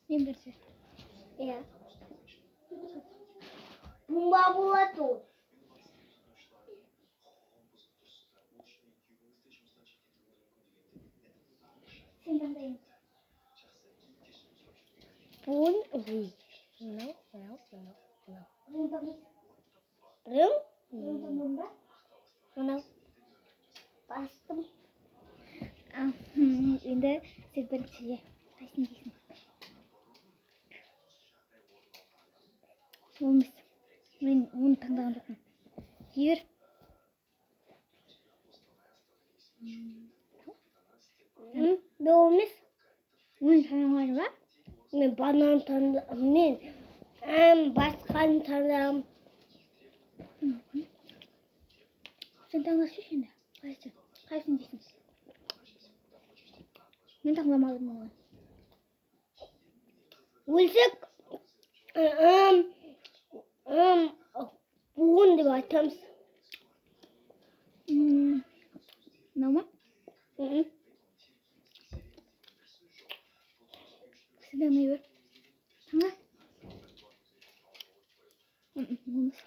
Мен берсе. Иә. Бумба болады ол. Сен таңдайын. Бун. Мынау. Мынау. Бастым. Енді сен біріншіге. Қайсын дейсің? Олмыз. Мен оны таңдаған жоқпын. Жібер. Болмас. Оны таңдаған ба? Мен банан таңдам. Мен басқаны таңдам. Сен таңдашы енді. Қайсын дейсің? Мен таңдамадым оны. Өлсек буын деп айтамыз. Мынау ма? Сен таңдай бер. Таңда. Болмас.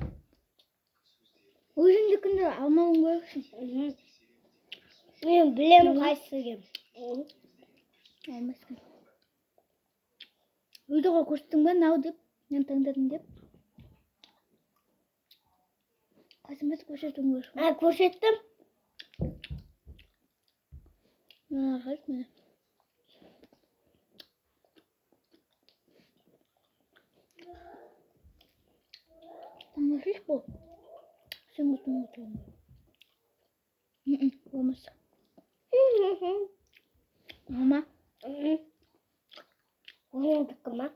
Өзіңдікінде алмауың керексің. Мен білем қайсысы екен. Olmaz. Videoga ko'rsatding ba nav deb, men tangladim deb. Qaysimni ko'rsatding o'zi? Ko'rsatdim. Qaytma. Tanışış bu. Sen götürün. Olmaz. Mama. Onu tıkma.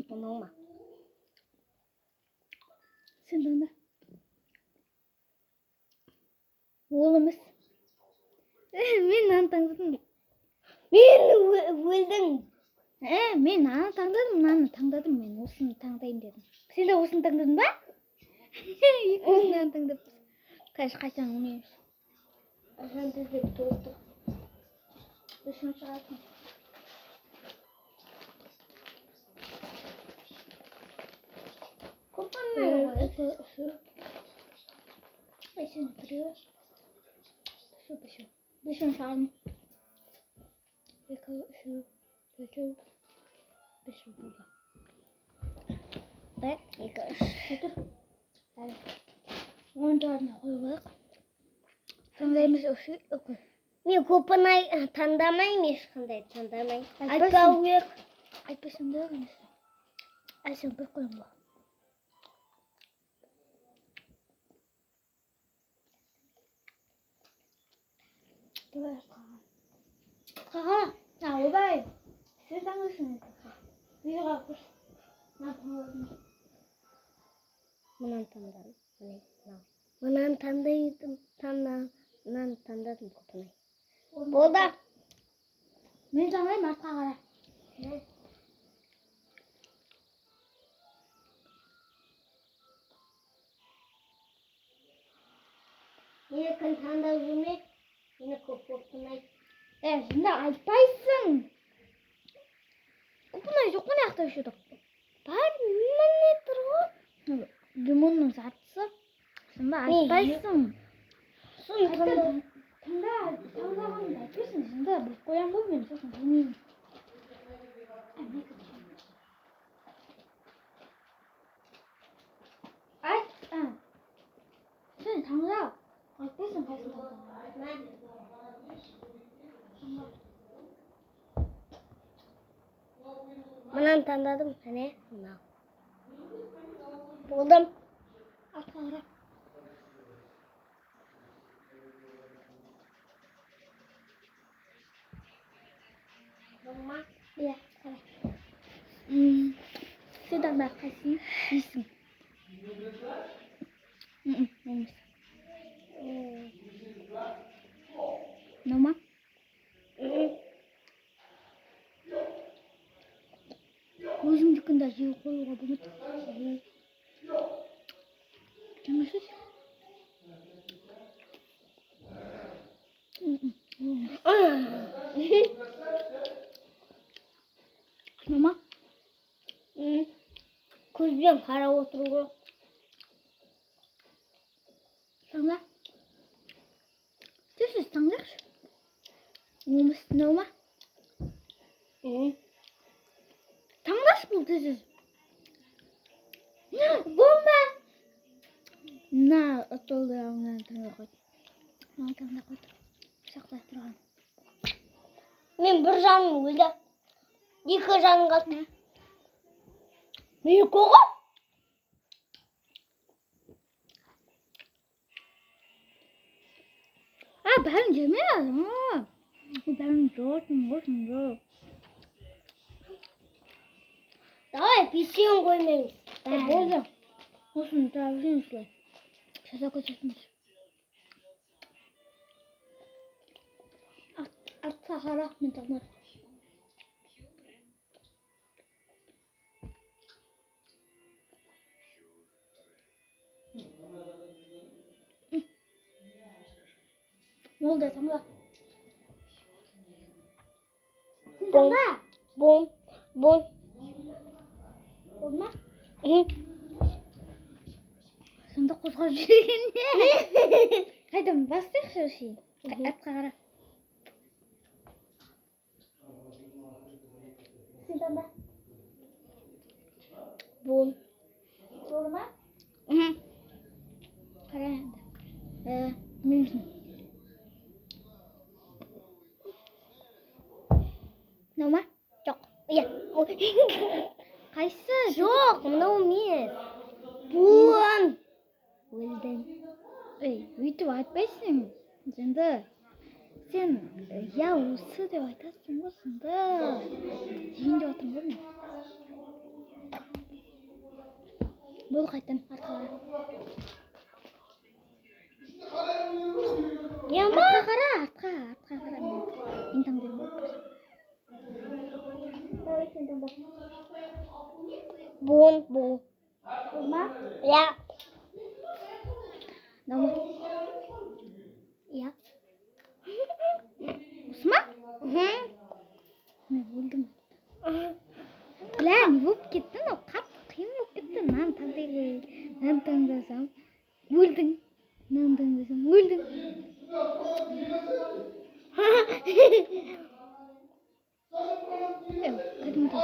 Onu. Sen de. Olmaz. Men nani tangladim. Men o'ldim. Men nani tangladim, men osini tanglayın dedim. Sen de osini tangladın ba? İkisinden tangladım. Kaçan olmuyor. Sen de tuttu. Dışına çıkartın. Kopanma. Dışını kırıyor. Dışını sarma. Dışını burada. Bak, yıkar. Hadi. Onun tane koyalım. Tandayımız olsun. Oku. Мен көпін таңдамаймын, ешқандай таңдамаймын. Айтпау керек. Айтпасам да емес. Айтсам бір қойым ба. Қаға. Ойбай. Сен таңдайсың. Видеоға көрсет. Мынаны таңдадым. Мынаны таңдадым. Мынаны таңдадым көпін. Болды. Мен таңдаймын, артқа қара. Менікін таңдау жүрме. Мені көп көпінай. Şimdi айтпайсың. Көпінай жоқ қана ақтау үшедік. Бар, мен не тұр ғой? Лимонның сатысы. Şimdi айтпайсың. Соны таңдау. Таңдағанды айтпайсың. Şimdi бұл қоям ғой мен сосын білмеймін. Айт. Сен таңда. Айтпайсың қайсын таңдағанды. Мынаны таңдадым, әне, мынау. Болдым. Артқа қара. Болма. Иә, қара. Сен таңда қайсын дейсің? Болмас. Нама? Өзіңдікінде жеу қоюға болады. Жаңашыз? Нама? Көзбен қарап отыруға. Таңда. This is таңдақшы. Өміс нөма. Таңдаш бұл this is. Бомба! На, отолды ауынан таңда қойды. Ауынан таңда қойды. Сақтай тұрған. Мен бір жаным өлді. Екі жаным қалды. Мен қоға? бәрін жеме алым. Бәрін жоғын. Давай, писем қоймаймыз. Болды. Осыны тұрабызын ұшылай. Шаса көтесіміз. Артқа қарақ мен тағмар. Болды, таңда. Таңда. Бом. Болды ма? Сонда қозғап жүргенде. Қайдам бастықшы өшейін. Артқа қара. Сен таңда. Бом. Болды ма? Қара енді. Мүмкін. Нөма? Жоқ. Иә. Қайсы? Жоқ, мынау емес. Бом. Өлдің. Өйтіп айтпайсың. Енді сен я осы деп айтасың ғой сонда. Дейін деп отырмын ғой мен. Бұл қайттан артқа қара. Артқа қара. Мен таңдайым болып. Бом. Болма? Иә. Нөма? Иә. Осы ма? Мен өлдім. Бля, не болып кетті, но қатты қиын болып кетті. Нан таңдасам. Өлдің. Нан таңдасам. Өлдің. Кәдімгі